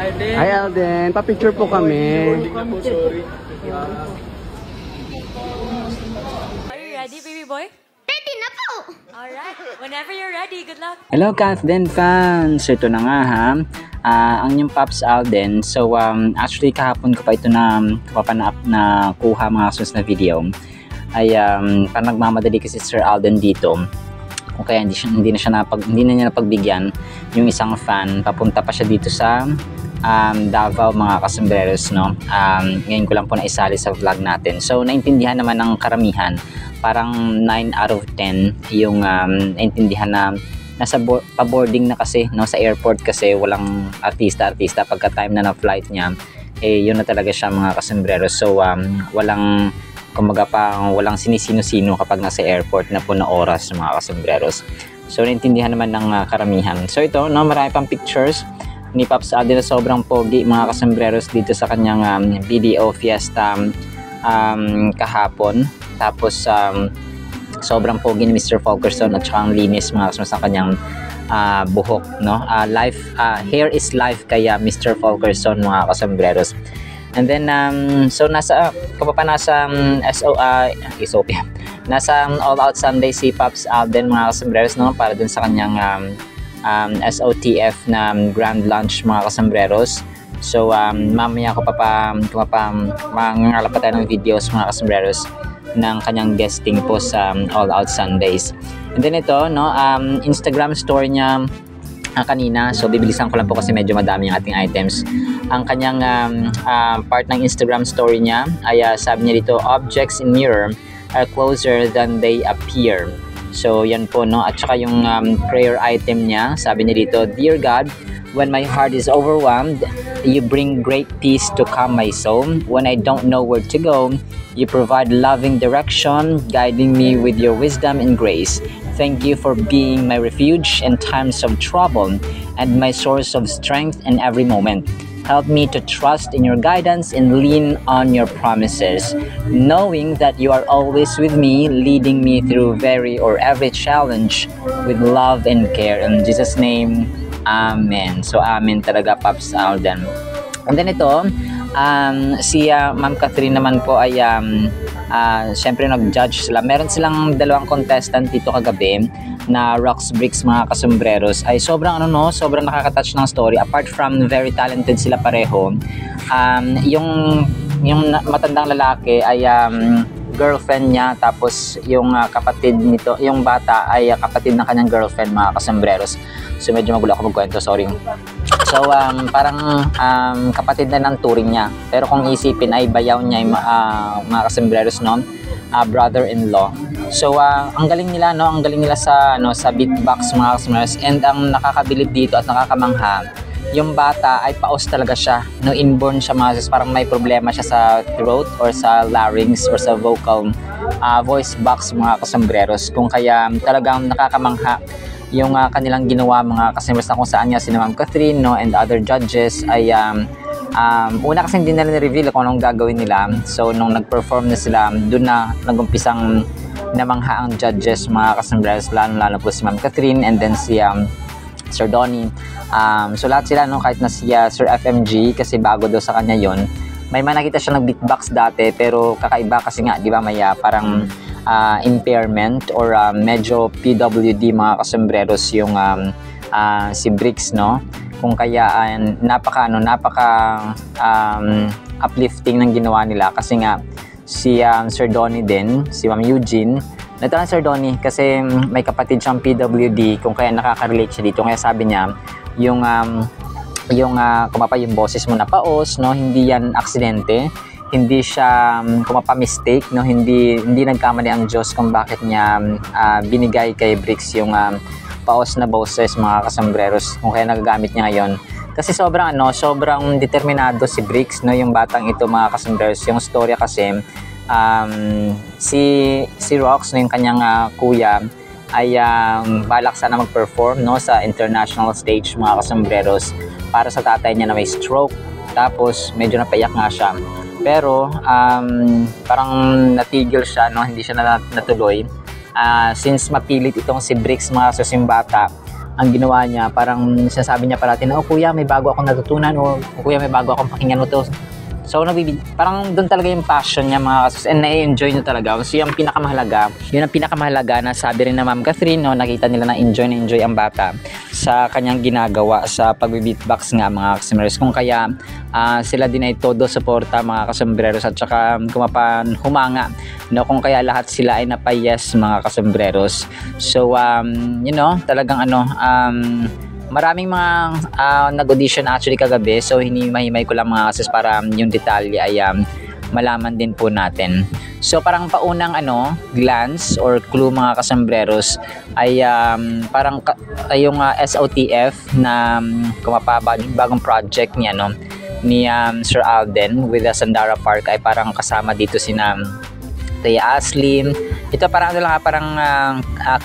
Alden. Hi Alden, pa-picture po kami. Sorry. Are you ready, baby boy? Ready na po! Alright, whenever you're ready, good luck. Hello Kathleen fans! Ito na nga ha, ang inyong Pops Alden. So actually kahapon ko pa ito na kuha mga kasunod na video. Ay parang nagmamadali kasi Sir Alden dito. Kung kaya hindi na niya napagbigyan yung isang fan. Papunta pa siya dito sa Davao mga kasombreros, no? Ngayon ko lang po na isali sa vlog natin. So naintindihan naman ng karamihan, parang 9 out of 10 yung naintindihan na nasa pa-boarding na kasi, no, sa airport kasi walang artista pagka time na flight niya, yun na talaga siya mga kasombreros. So walang walang sinisino-sino kapag nasa airport na po na oras mga kasombreros. So naintindihan naman ng karamihan. So ito, no, marami pang pictures ni Pops Alden na sobrang pogi mga kasombreros dito sa kanyang BDO Fiesta kahapon. Tapos sobrang pogi ni Mr. Fulkerson at saka ang linis mga kasombreros sa kanyang buhok, no? Hair is life kaya Mr. Fulkerson mga kasombreros. And then so nasa SOP nasa All Out Sunday si Pops Alden mga kasombreros, no, para dun sa kanyang SOTF na grand lunch mga kasombreros. So mamaya ko mangangalap pa tayo ng videos mga kasombreros ng kanyang guesting po sa All Out Sundays. And then ito, no, Instagram story niya kanina. So bibilisan ko lang po kasi medyo madami yung ating items. Ang kanyang part ng Instagram story niya ay sabi niya dito, objects in mirror are closer than they appear. So yan po, no, at saka yung prayer item niya, sabi niya dito, Dear God, when my heart is overwhelmed, you bring great peace to calm my soul. When I don't know where to go, you provide loving direction, guiding me with your wisdom and grace. Thank you for being my refuge in times of trouble and my source of strength in every moment. Help me to trust in your guidance and lean on your promises, knowing that you are always with me, leading me through every challenge with love and care. In Jesus' name, Amen. So, Amen talaga, Pops Alden. And then ito, si Ma'am Catherine naman po ay syempre nag-judge sila. Meron silang dalawang contestant dito kagabi na Rocks Bricks mga kasombreros. Ay sobrang sobrang nakaka-touch ng story. Apart from very talented sila pareho, yung matandang lalaki ay girlfriend niya, tapos yung kapatid nito, yung bata ay kapatid ng kanyang girlfriend mga kasombreros. So medyo magulo ako magkwento, sorry. So parang kapatid na ng turing niya. Pero kung isipin ay bayaw niya yung mga kasombreros, no? Brother-in-law. So ang galing nila, no? Ang galing nila sa beatbox mga kasombreros. And ang nakakabilib dito at nakakamangha, yung bata ay paos talaga siya, no, inborn siya mga sis, parang may problema siya sa throat or sa larynx or sa vocal voice box mga kasombreros, kung kaya talagang nakakamangha yung kanilang ginawa mga kasombreros, na kung saan nga si Ma'am Catherine, no, and other judges ay una kasi hindi nila ni-reveal kung anong gagawin nila. So nung nag-perform na sila, dun na nagumpisang namangha ang judges mga kasombreros, lalo po si Ma'am Catherine and then si Sir Donnie. So lahat sila, no, kahit na siya Sir FMG kasi bago daw sa kanya yon. May nakita siya nag-beatbox dati pero kakaiba kasi nga, di ba, may parang impairment or medyo PWD mga kasombreros yung si Bricks, no. Kung kaya napaka uplifting ng ginawa nila kasi nga si Sir Donnie din, si Ma'am Eugene. Ito lang Sir Donnie kasi may kapatid siyang PWD, kung kaya nakaka-relate siya dito. Kaya sabi niya, yung kumapa yung boses mo na paos, no, hindi yan aksidente, hindi siya kumapa-mistake, no, hindi nagkamali ang Diyos kung bakit niya binigay kay Bricks yung paos na boses mga kasombreros, kung kaya nagagamit niya ngayon. Kasi sobrang determinado si Bricks, no, yung batang ito mga kasombreros. Yung storya kasi si Rox, no, yung kanyang kuya ay balak sana mag-perform, no, sa international stage mga kasombreros para sa tatay niya na may stroke. Tapos medyo napaiyak nga siya, pero parang natigil siya, no, hindi siya natuloy. Since mapilit itong si Bricks mga kasimbata, ang ginawa niya, parang sinasabi niya parati na, oh kuya, may bago akong natutunan, o kuya, may bago akong pakinggan mo to. So, parang doon talaga yung passion niya mga kasus, and na-enjoy niya talaga. So, yung pinakamahalaga, yun ang pinakamahalaga na sabi rin na Ma'am Catherine, no, nakita nila na enjoy ang bata sa kanyang ginagawa sa pag-beatbox nga mga kasambreros. Kung kaya sila din ay todo suporta mga kasambreros, at saka kumapan humanga, no, kung kaya lahat sila ay napayes mga kasambreros. So, talagang maraming mga nag-audition actually kagabi, so hinimay-himay ko lang mga kasus para yung detalye ay malaman din po natin. So parang paunang glance or clue mga kasambreros ay parang yung SOTF na bagong project niya, no, ni Sir Alden with the Sandara Park ay parang kasama dito sina Thea Aslim. Ito parang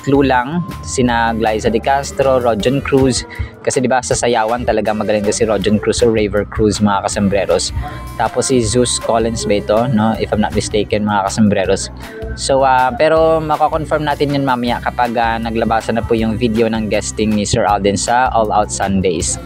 clue lang, sina Glyza De Castro, Rojan Cruz, kasi diba sa sayawan talaga magaling si Rojan Cruz or Raver Cruz mga kasambreros. Tapos si Zeus Collins ba ito, no, if I'm not mistaken mga kasambreros. So pero makakonfirm natin yun mamaya kapag naglabasan na po yung video ng guesting ni Sir Alden sa All Out Sundays.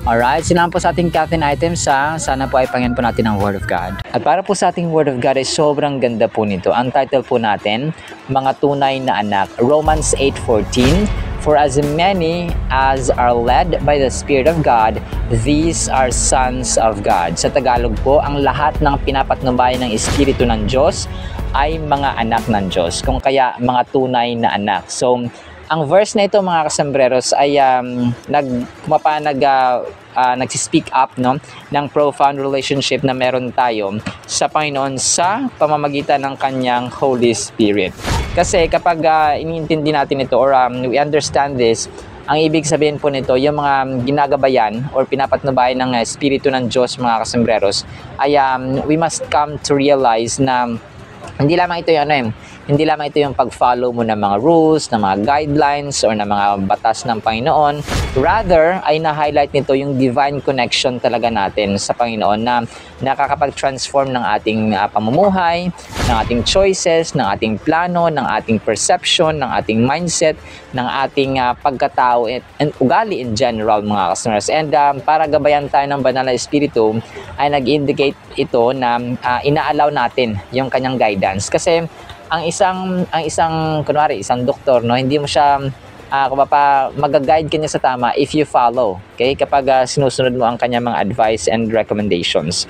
Alright, sinahan po sa ating Catherine items sana po ay pangyan po natin ang Word of God. At para po sa ating Word of God ay sobrang ganda po nito. Ang title po natin, Mga Tunay na Anak, Romans 8:14. For as many as are led by the Spirit of God, these are sons of God. Sa Tagalog po, ang lahat ng pinapatnubayan ng Espiritu ng Diyos ay mga anak ng Diyos. Kung kaya, mga tunay na anak. So, ang verse na ito mga kasambreros ay nag-speak up, no, ng profound relationship na meron tayo sa Panginoon sa pamamagitan ng kanyang Holy Spirit. Kasi kapag iniintindi natin ito or we understand this, ang ibig sabihin po nito, yung mga ginagabayan or pinapatnubayan ng Espiritu ng Diyos mga kasambreros ay we must come to realize na hindi lamang ito yung pag-follow mo ng mga rules, ng mga guidelines, or ng mga batas ng Panginoon. Rather, ay na-highlight nito yung divine connection talaga natin sa Panginoon na nakakapag-transform ng ating pamumuhay, ng ating choices, ng ating plano, ng ating perception, ng ating mindset, ng ating pagkatao and ugali in general mga customers. And para gabayan tayo ng Banal na Espiritu, ay nag-indicate ito na ina-allow natin yung kanyang guidance. Kasi ang isang kunwari isang doktor, no, hindi mo siya mag-guide kanya sa tama if you follow, okay, kapag sinusunod mo ang kanya mga advice and recommendations.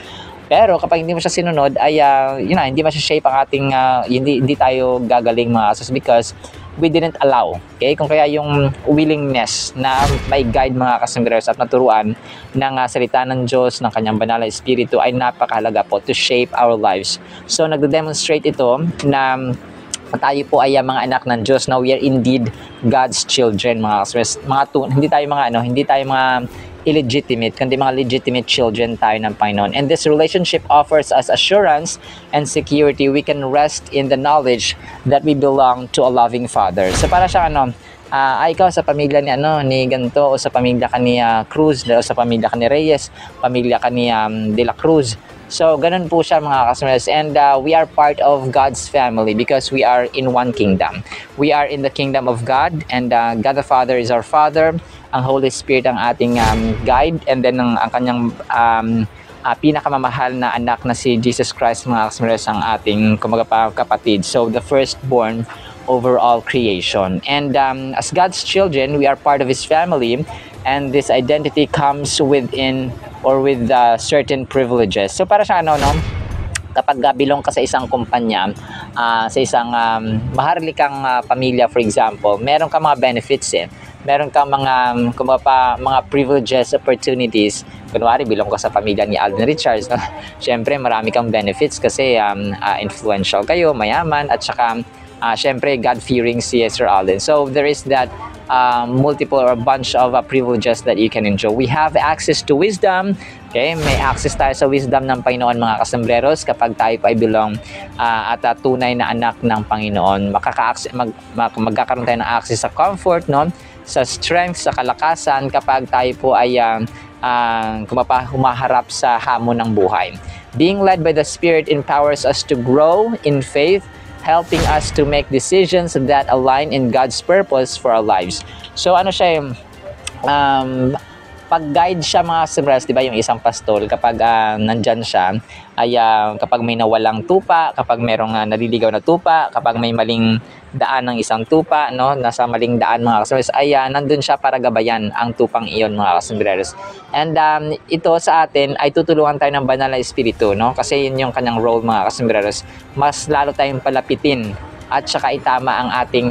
Pero kapag hindi mo siya sinunod ay hindi ma-shape ang ating hindi tayo gagaling mga asos because we didn't allow, okay? Kung kaya yung willingness na may guide mga kasambreros at naturuan ng salita ng Diyos, ng kanyang banal na Espiritu ay napakahalaga po to shape our lives. So nagde-demonstrate ito na tayo po ay mga anak ng Diyos, na we are indeed God's children mga kasambreros. Hindi tayo mga illegitimate, kundi mga legitimate children tayo ng Panginoon. And this relationship offers us assurance and security. We can rest in the knowledge that we belong to a loving Father. So para siya ikaw sa pamilya ni ganito, o sa pamilya ka ni Cruz, o sa pamilya ka ni Reyes, pamilya ka ni De La Cruz. So ganun po siya mga customers, and we are part of God's family because we are in one kingdom. We are in the kingdom of God, and God the Father is our Father. Ang Holy Spirit ang ating guide, and then ang kanyang pinakamamahal na anak na si Jesus Christ mga customers ang ating kapatid. So the firstborn over all creation. And as God's children, we are part of His family, and this identity comes within or with certain privileges. So para sa kapag bilong ka sa isang kumpanya, sa isang maharlikang pamilya for example, meron ka mga benefits meron kang mga privileges, opportunities. Kunwari, bilong ka sa pamilya ni Alden Richards. Siyempre, marami kang benefits kasi influential kayo, mayaman, at saka siyempre, God-fearing si Sir Alden. So, there is that multiple or bunch of privileges that you can enjoy. We have access to wisdom. Okay, may access tayo sa wisdom ng Panginoon mga kasambreros kapag tayo pa ay bilong at tunay na anak ng Panginoon. Magkakaroon tayo ng access sa comfort, no? Sa strength, sa kalakasan kapag tayo po ay humaharap sa hamon ng buhay. Being led by the Spirit empowers us to grow in faith, helping us to make decisions that align in God's purpose for our lives. So pag-guide siya mga kasubreros, di ba yung isang pastol, kapag nandyan siya, ay kapag may nawalang tupa, kapag merong naliligaw na tupa, kapag may maling daan ng isang tupa, no, nasa maling daan mga kasubreros, ay nandun siya para gabayan ang tupang iyon mga kasubreros. And ito sa atin ay tutulungan tayo ng banal na espiritu, no, kasi yun yung kanyang role mga kasubreros, mas lalo tayong palapitin at saka itama ang ating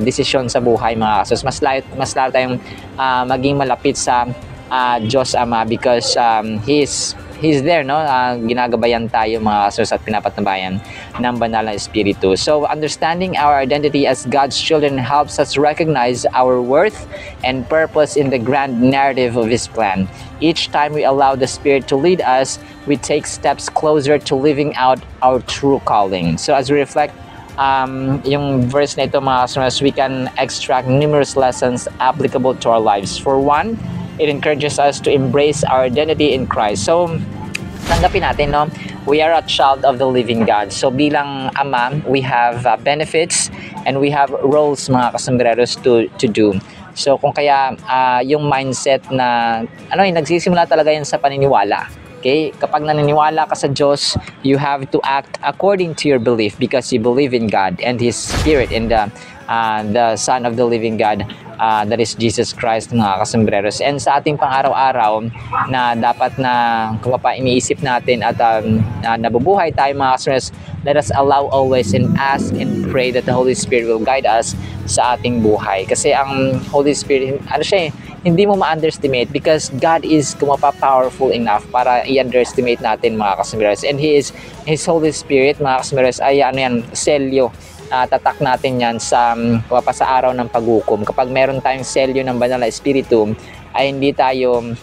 desisyon sa buhay mga kasos. Mas lalo tayong maging malapit sa Diyos Ama because He's there, no? Ginagabayan tayo mga kasos at pinapatnabayan ng banal na espiritu. So, understanding our identity as God's children helps us recognize our worth and purpose in the grand narrative of His plan. Each time we allow the Spirit to lead us, we take steps closer to living out our true calling. So, as we reflect yung verse na ito mga kasamaras, we can extract numerous lessons applicable to our lives. For one, it encourages us to embrace our identity in Christ. So, tanggapin natin, no? We are a child of the living God. So, bilang ama, we have benefits and we have roles mga kasombreros to do. So, kung kaya yung mindset na, nagsisimula talaga yan sa paniniwala. Okay? Kapag naniniwala ka sa Diyos, you have to act according to your belief because you believe in God and His Spirit and the Son of the living God, that is Jesus Christ mga kasombreros. And sa ating pang-araw-araw na dapat na kung pa iniisip natin at nabubuhay tayo mga kasombreros, let us allow always and ask and pray that the Holy Spirit will guide us sa ating buhay. Kasi ang Holy Spirit, hindi mo ma-underestimate because God is powerful enough para i-underestimate natin mga kasombreros. And His Holy Spirit mga kasombreros ay selyo. Tatak natin yan sa araw ng paghukom. Kapag meron tayong selyo ng banal na espiritu, ay hindi tayo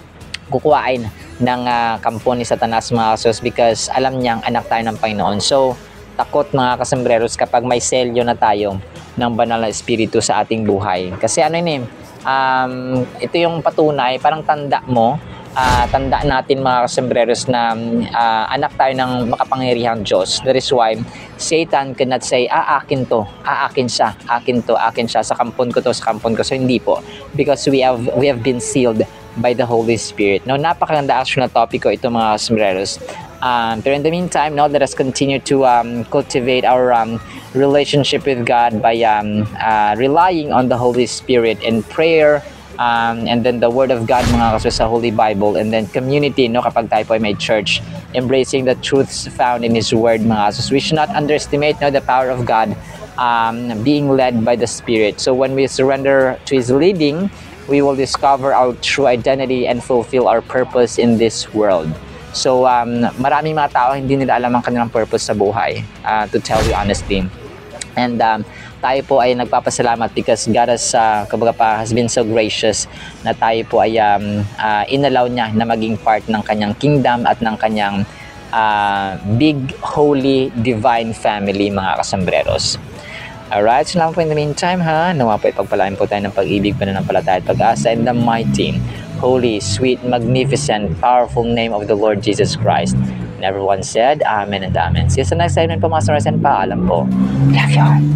kukuhain ng kampo ni Satanas mga kasos because alam niyang anak tayo ng Panginoon. So, takot mga kasombreros kapag may selyo na tayo ng banal na espiritu sa ating buhay. Kasi ito yung patunay, parang tanda mo, tanda natin mga kasombreros na anak tayo ng makapangyarihang Diyos. That is why Satan cannot say, akin to, akin siya, akin to, akin siya, sa kampon ko to, sa kampon ko. So hindi po, because we have been sealed by the Holy Spirit. No, napakaganda actually na topic ko ito mga kasombreros. Pero in the meantime, let us continue to cultivate our relationship with God by relying on the Holy Spirit and prayer, and then the Word of God mga kasos sa Holy Bible, and then community, kapag tayo po ay may church, embracing the truths found in His Word mga kasos. We should not underestimate the power of God being led by the Spirit. So when we surrender to His leading, we will discover our true identity and fulfill our purpose in this world. So maraming mga tao hindi nila alam ang kanilang purpose sa buhay, to tell you honestly. And tayo po ay nagpapasalamat because God has been so gracious na tayo po ay inallow niya na maging part ng kanyang kingdom at ng kanyang big, holy, divine family mga kasombreros. Alright, so lang po in the meantime nawa po ipagpalain po tayo ng pag-ibig, pananampalataya at pag-asa in the mighty, holy, sweet, magnificent, powerful name of the Lord Jesus Christ. And everyone said, Amen and Amen. See you sa next segment po mga kasombreros, and paalam po. Love you.